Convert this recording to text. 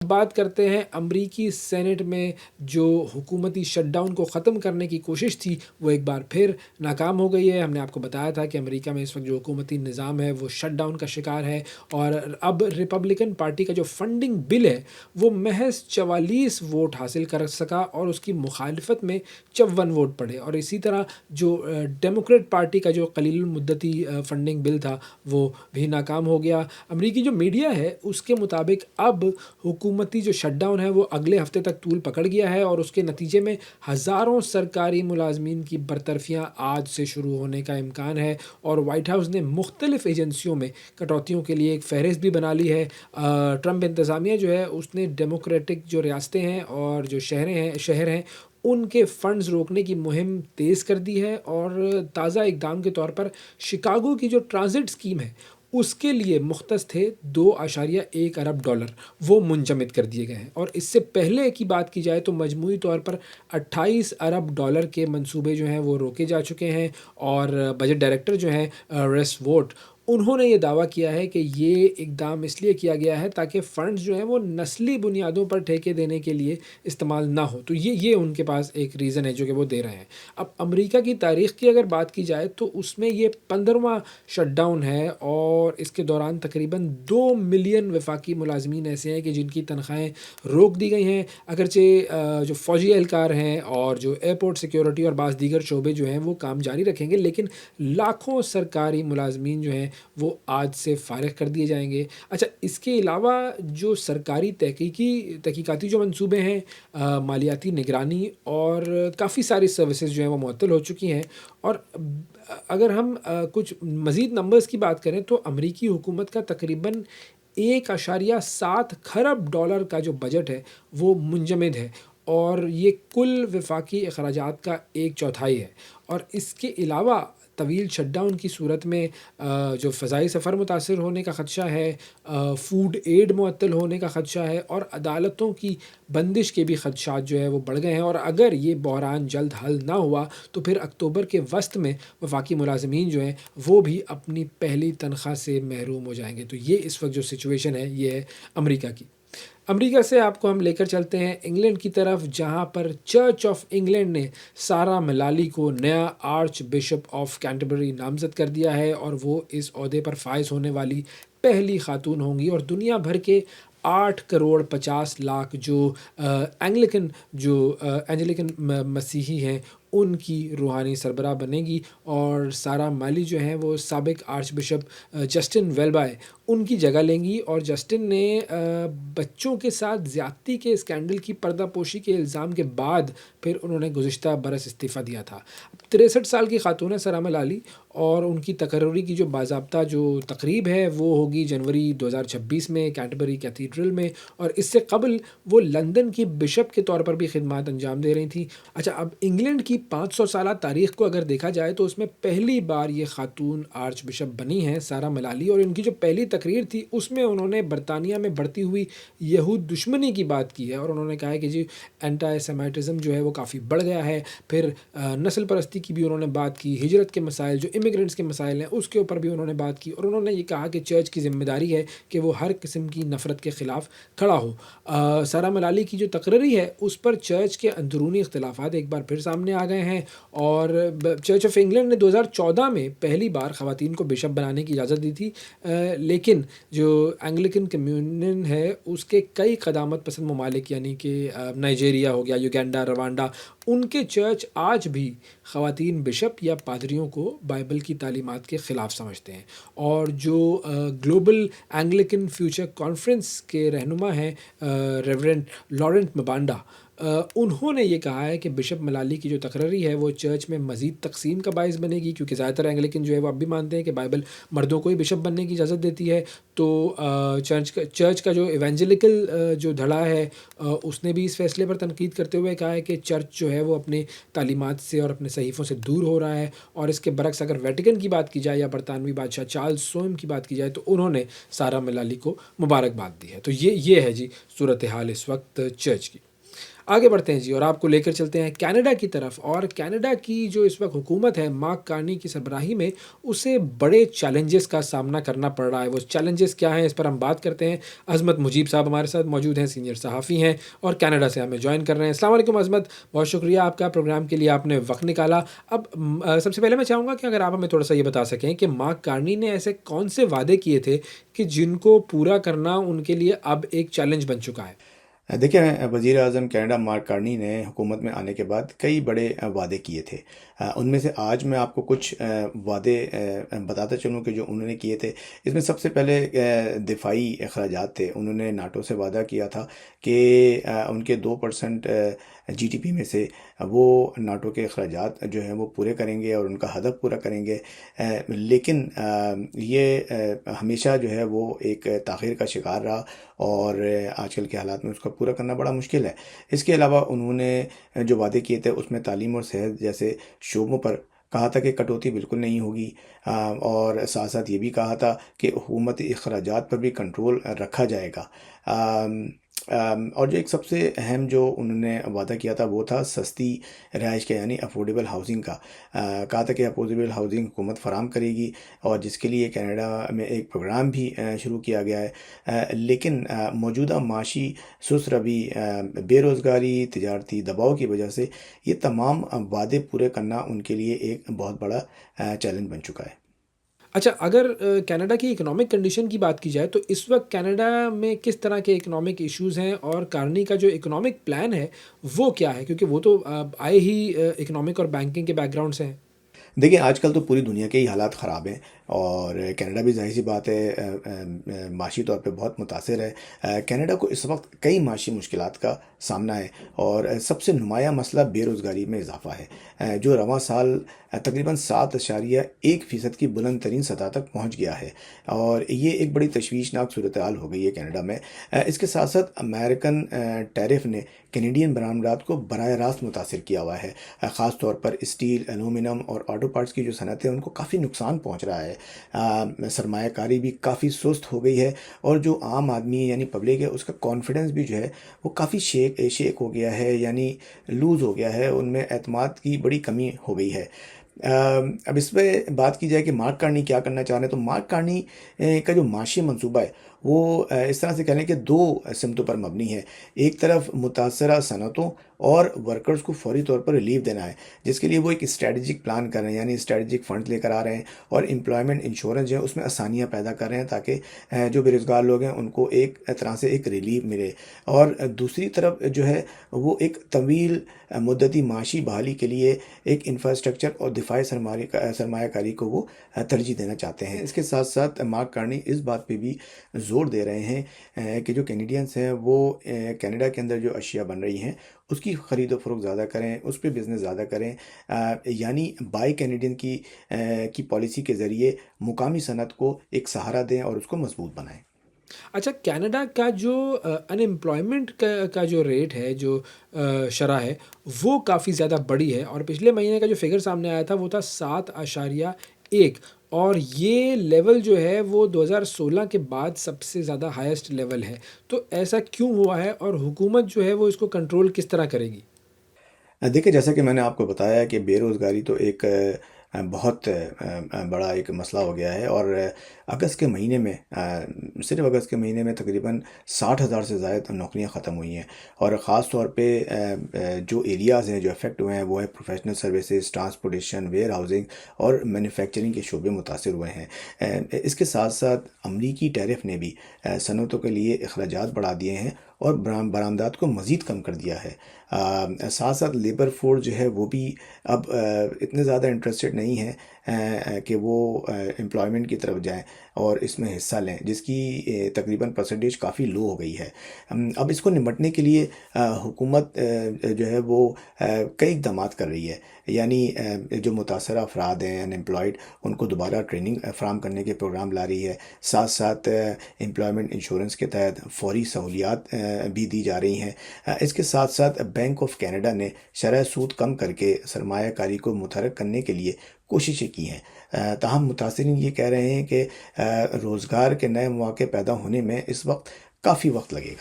بات کرتے ہیں امریکی سینٹ میں جو حکومتی شٹ ڈاؤن کو ختم کرنے کی کوشش تھی وہ ایک بار پھر ناکام ہو گئی ہے۔ ہم نے آپ کو بتایا تھا کہ امریکہ میں اس وقت جو حکومتی نظام ہے وہ شٹ ڈاؤن کا شکار ہے، اور اب ریپبلکن پارٹی کا جو فنڈنگ بل ہے وہ محض 44 ووٹ حاصل کر سکا، اور اس کی مخالفت میں 54 ووٹ پڑے، اور اسی طرح جو ڈیموکریٹ پارٹی کا جو قلیل المدتی فنڈنگ بل تھا وہ بھی ناکام ہو گیا۔ امریکی جو میڈیا ہے اس کے مطابق اب حکومتی جو شٹ ڈاؤن ہے وہ اگلے ہفتے تک طول پکڑ گیا ہے، اور اس کے نتیجے میں ہزاروں سرکاری ملازمین کی برطرفیاں آج سے شروع ہونے کا امکان ہے، اور وائٹ ہاؤس نے مختلف ایجنسیوں میں کٹوتیوں کے لیے ایک فہرست بھی بنا لی ہے۔ ٹرمپ انتظامیہ جو ہے اس نے ڈیموکریٹک جو ریاستیں ہیں اور جو شہر ہیں ان کے فنڈز روکنے کی مہم تیز کر دی ہے، اور تازہ اقدام کے طور پر شکاگو کی جو ٹرانزٹ اسکیم ہے اس کے لیے مختص تھے 2.1 ارب ڈالر وہ منجمد کر دیے گئے ہیں، اور اس سے پہلے کی بات کی جائے تو مجموعی طور پر 28 ارب ڈالر کے منصوبے جو ہیں وہ روکے جا چکے ہیں، اور بجٹ ڈائریکٹر جو ہیں ریس ووٹ، انہوں نے یہ دعویٰ کیا ہے کہ یہ اقدام اس لیے کیا گیا ہے تاکہ فنڈز جو ہیں وہ نسلی بنیادوں پر ٹھیکے دینے کے لیے استعمال نہ ہو، تو یہ ان کے پاس ایک ریزن ہے جو کہ وہ دے رہے ہیں۔ اب امریکہ کی تاریخ کی اگر بات کی جائے تو اس میں یہ 15واں شٹ ڈاؤن ہے، اور اس کے دوران تقریباً 2 ملین وفاقی ملازمین ایسے ہیں کہ جن کی تنخواہیں روک دی گئی ہیں، اگرچہ جو فوجی اہلکار ہیں اور جو ایئرپورٹ سیکیورٹی اور بعض دیگر شعبے جو ہیں وہ کام جاری رکھیں گے، لیکن لاکھوں سرکاری ملازمین جو ہیں وہ آج سے فارغ کر دیے جائیں گے۔ اچھا، اس کے علاوہ جو سرکاری تحقیقاتی جو منصوبے ہیں، مالیاتی نگرانی اور کافی ساری سروسز جو ہیں وہ معطل ہو چکی ہیں، اور اگر ہم کچھ مزید نمبرز کی بات کریں تو امریکی حکومت کا تقریباً 1.7 کھرب ڈالر کا جو بجٹ ہے وہ منجمد ہے، اور یہ کل وفاقی اخراجات کا 1/4 ہے، اور اس کے علاوہ طویل شٹ ڈاؤن کی صورت میں جو فضائی سفر متاثر ہونے کا خدشہ ہے، فوڈ ایڈ معطل ہونے کا خدشہ ہے، اور عدالتوں کی بندش کے بھی خدشات جو ہے وہ بڑھ گئے ہیں، اور اگر یہ بحران جلد حل نہ ہوا تو پھر اکتوبر کے وسط میں وفاقی ملازمین جو ہیں وہ بھی اپنی پہلی تنخواہ سے محروم ہو جائیں گے۔ تو یہ اس وقت جو سچویشن ہے یہ ہے امریکہ کی۔ امریکہ سے آپ کو ہم لے کر چلتے ہیں انگلینڈ کی طرف، جہاں پر چرچ آف انگلینڈ نے سارہ ملالی کو نیا آرچ بشپ آف کینٹربری نامزد کر دیا ہے، اور وہ اس عہدے پر فائز ہونے والی پہلی خاتون ہوں گی، اور دنیا بھر کے 8.50 کروڑ جو اینجلیکن مسیحی ہیں ان کی روحانی سربراہ بنے گی، اور سارہ مالی جو ہیں وہ سابق آرچ بشپ جسٹن ویلبائے ان کی جگہ لیں گی، اور جسٹن نے بچوں کے ساتھ زیادتی کے اسکینڈل کی پردہ پوشی کے الزام کے بعد پھر انہوں نے گزشتہ برس استعفیٰ دیا تھا۔ 63 سال کی خاتون ہے سارہ ملالی، اور ان کی تقرری کی جو باضابطہ جو تقریب ہے وہ ہوگی جنوری 2026 میں کینٹربری کیتھیڈرل میں، اور اس سے قبل وہ لندن کی بشپ کے طور پر بھی خدمات انجام دے رہی تھیں۔ اچھا، اب انگلینڈ کی 500 سالہ تاریخ کو اگر دیکھا جائے تو اس میں پہلی بار یہ خاتون آرچ بشپ بنی ہیں سارہ ملالی، اور ان کی جو پہلی تقریر تھی اس میں انہوں نے برطانیہ میں بڑھتی ہوئی یہود دشمنی کی بات کی ہے، اور انہوں نے کہا ہے کہ جی اینٹی سیمیٹزم جو ہے وہ کافی بڑھ گیا ہے، پھر نسل پرستی کی بھی انہوں نے بات کی، ہجرت کے مسائل جو امیگرینٹس کے مسائل ہیں اس کے اوپر بھی انہوں نے بات کی، اور انہوں نے یہ کہا کہ چرچ کی ذمہ داری ہے کہ وہ ہر قسم کی نفرت کے خلاف کھڑا ہو۔ سارہ ملالی کی جو تقرری ہے اس پر چرچ کے اندرونی اختلافات ایک بار پھر سامنے آ گئے ہیں، اور چرچ آف انگلینڈ نے 2014 میں پہلی بار خواتین کو بشپ بنانے کی اجازت دی تھی، لیکن جو اینگلیکن کمیونین ہے اس کے کئی قدامت پسند ممالک یعنی کہ نائجیریا ہو گیا، یوگینڈا، روانڈا، ان کے چرچ آج بھی خواتین بشپ یا پادریوں کو بائبل کی تعلیمات کے خلاف سمجھتے ہیں، اور جو گلوبل اینگلیکن فیوچر کانفرنس کے رہنما ہیں ریورنڈ لارنٹ مبانڈا، انہوں نے یہ کہا ہے کہ بشپ ملالی کی جو تقرری ہے وہ چرچ میں مزید تقسیم کا باعث بنے گی، کیونکہ زیادہ تر اینگلیکن جو ہے وہ اب بھی مانتے ہیں کہ بائبل مردوں کو ہی بشپ بننے کی اجازت دیتی ہے، تو چرچ کا جو ایونجلیکل جو دھڑا ہے اس نے بھی اس فیصلے پر تنقید کرتے ہوئے کہا ہے کہ چرچ جو ہے وہ اپنے تعلیمات سے اور اپنے صحیفوں سے دور ہو رہا ہے، اور اس کے برعکس اگر ویٹیکن کی بات کی جائے یا برطانوی بادشاہ چارلز سوم کی بات کی جائے تو انہوں نے سارہ ملالی کو مبارکباد دی ہے۔ تو یہ ہے جی صورتحال اس وقت چرچ کی۔ आगे बढ़ते हैं जी और आपको लेकर चलते हैं कनाडा की तरफ और कनाडा की जो इस वक्त हुकूमत है मार्क कार्नी की सरबराही में उसे बड़े चैलेंजेस का सामना करना पड़ रहा है। वो चैलेंजेस क्या हैं इस पर हम बात करते हैं। अज़मत मुजीब साहब हमारे साथ मौजूद हैं, सीनियर सहाफ़ी हैं और कनाडा से हमें ज्वाइन कर रहे हैं। अस्सलाम वालेकुम अज़मत, बहुत शुक्रिया आपका प्रोग्राम के लिए आपने वक्त निकाला। अब सबसे पहले मैं चाहूँगा कि अगर आप हमें थोड़ा सा ये बता सकें कि मार्क कार्नी ने ऐसे कौन से वादे किए थे कि जिनको पूरा करना उनके लिए अब एक चैलेंज बन चुका है। देखिए, वज़ीर आज़म कनाडा मार्क कार्नी ने हुकूमत में आने के बाद कई बड़े वादे किए थे। उनमें से आज मैं आपको कुछ वादे बताता चलूँ कि जो उन्होंने किए थे। इसमें सबसे पहले दिफ़ाई अखराजात थे। उन्होंने नाटो से वादा किया था कि उनके 2% जीडीपी में से वो नाटो के अखराजात जो हैं वो पूरे करेंगे और उनका हदफ पूरा करेंगे। लेकिन ये हमेशा जो है वो एक ताख़ीर का शिकार रहा और आजकल के हालात में उसका पूरा करना बड़ा मुश्किल है। इसके अलावा उन्होंने जो वादे किए थे उसमें तालीम और सेहत जैसे शोबों पर कहा था कि कटौती बिल्कुल नहीं होगी, और साथ साथ ये भी कहा था कि हुकूमती अखराजात पर भी कंट्रोल रखा जाएगा। और जो एक सबसे अहम जो उन्होंने वादा किया था वो था सस्ती रिहाइश का, यानी अफोर्डेबल हाउसिंग का। कहा था कि अफोर्डेबल हाउसिंग हुकूमत फराम करेगी और जिसके लिए कनाडा में एक प्रोग्राम भी शुरू किया गया है। लेकिन मौजूदा माशी सुस्त रवि, बेरोज़गारी, तिजारती दबाव की वजह से ये तमाम वादे पूरे करना उनके लिए एक बहुत बड़ा चैलेंज बन चुका है। अच्छा, अगर कनाडा की इकोनॉमिक कंडीशन की बात की जाए तो इस वक्त कनाडा में किस तरह के इकोनॉमिक इश्यूज़ हैं और कार्नी का जो इकोनॉमिक प्लान है वो क्या है? क्योंकि वो तो आए ही इकोनॉमिक और बैंकिंग के बैकग्राउंड से हैं। देखिए, आजकल तो पूरी दुनिया के ही हालात ख़राब हैं और कनाडा भी ज़ाहिर सी बात है माशी तौर पे बहुत मुतासिर है। कनाडा को इस वक्त कई माशी मुश्किलात का सामना है और सबसे नुमाया मसला बेरोज़गारी में इजाफ़ा है, जो रवां साल तकरीबन 7.1% की बुलंद तरीन सतह तक पहुँच गया है और ये एक बड़ी तशवीशनाक सूरत हाल हो गई है कनाडा में। इसके साथ साथ अमेरिकन टैरिफ ने कैनेडियन बरामदात को बराह रास्त मुतासिर किया हुआ है। ख़ास तौर पर स्टील, एलुमिनियम और ऑटो पार्ट्स की जो सनत है उनको काफ़ी नुकसान पहुंच रहा है। सरमायाकारी भी काफ़ी सुस्त हो गई है और जो आम आदमी यानी पब्लिक है उसका कॉन्फिडेंस भी जो है वो काफ़ी शेक हो गया है, यानी लूज़ हो गया है, उनमें एतमाद की बड़ी कमी हो गई है। अब इस पे बात की जाए कि मार्क कार्नी क्या करना चाह रहे हैं, तो मार्क कार्नी का जो माशी मंसूबा है वो इस तरह से कह लें कि दो सिमतों पर मबनी है। एक तरफ मुतासरा सनतों और वर्कर्स को फौरी तौर पर रिलीफ देना है, जिसके लिए वो एक स्ट्रेटजिक प्लान कर रहे हैं, यानी स्ट्रेटजिक फंड लेकर आ रहे हैं और एम्प्लॉयमेंट इंश्योरेंस जो है उसमें आसानियाँ पैदा कर रहे हैं ताकि जो बेरोज़गार लोग हैं उनको एक तरह से एक रिलीफ मिले। और दूसरी तरफ जो है वो एक तवील मुद्दती माशी बहाली के लिए एक इंफ्रास्ट्रक्चर और दिफाई सरमायाकारी को वो तरजीह देना चाहते हैं। इसके साथ साथ मार्क कार्नी इस बात पे भी ज़ोर दे रहे हैं कि जो कैनेडियंस हैं वो कनाडा के अंदर जो अशिया बन रही हैं उसकी ख़रीद फ़रोख्त ज़्यादा करें, उस पे बिज़नेस ज़्यादा करें, यानी बाई कैनेडियन की पॉलिसी के ज़रिए मुकामी सनत को एक सहारा दें और उसको मजबूत बनाएं। अच्छा, कनाडा का जो अनएम्प्लॉयमेंट का जो रेट है, जो शरह है, वो काफ़ी ज़्यादा बड़ी है और पिछले महीने का जो फिगर सामने आया था वो था 7.1 और ये लेवल जो है वो 2016 के बाद सबसे ज़्यादा हाईएस्ट लेवल है। तो ऐसा क्यों हुआ है और हुकूमत जो है वो इसको कंट्रोल किस तरह करेगी? देखिए, जैसा कि मैंने आपको बताया कि बेरोज़गारी तो एक बहुत बड़ा एक मसला हो गया है और अगस्त के महीने में सिर्फ अगस्त के महीने में तकरीबन 60,000 से ज़ायद नौकरियां ख़त्म हुई हैं और ख़ास तौर पे जो एरियाज़ हैं जो अफेक्ट हुए हैं वो है professional services, transportation, warehousing और मैन्युफैक्चरिंग के शोबे मुतासर हुए हैं। इसके साथ साथ अमरीकी टैरिफ ने भी सनतों के लिए अखराजात बढ़ा दिए हैं और बरामदात को मज़ीद कम कर दिया है। साथ साथ लेबर फोर्स जो है वो भी अब इतने ज़्यादा इंटरेस्टेड नहीं है कि वो एम्प्लॉयमेंट की तरफ जाएं और इसमें हिस्सा लें, जिसकी तकरीबन परसेंटेज काफ़ी लो हो गई है। अब इसको निपटने के लिए हुकूमत जो है वो कई इक़दाम कर रही है, यानी जो मुतासरा अफराद हैं अनएम्प्लॉयड उनको दोबारा ट्रेनिंग फ़राहम करने के प्रोग्राम ला रही है। साथ साथ एम्प्लॉयमेंट इंश्योरेंस के तहत फौरी सहूलियात भी दी जा रही हैं। इसके साथ साथ बैंक ऑफ कनाडा ने शरह सूद कम करके सरमायाकारी को मुतहर्रिक करने के लिए कोशिशें की हैं। ताहम मुतासरीन ये कह रहे हैं कि रोज़गार के नए मौके पैदा होने में इस वक्त काफ़ी वक्त लगेगा।